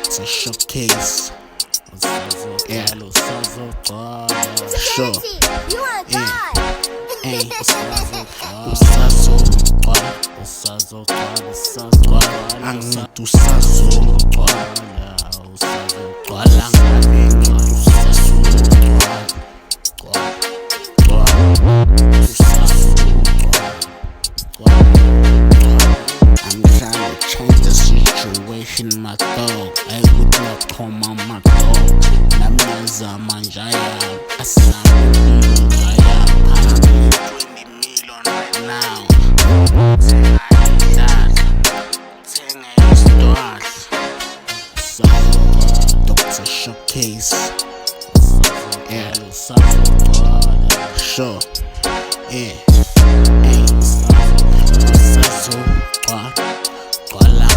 It's a showcase. Yeah. Sure. Hey. Angithi usazogcwala I'm trying to change the situation, my dog. I could not come on my dog. Namnaza manjaya, asana manjaya. I'm 20 million right now. Dr. Showcase. Yeah. Sure. Yeah. Hey. Qwala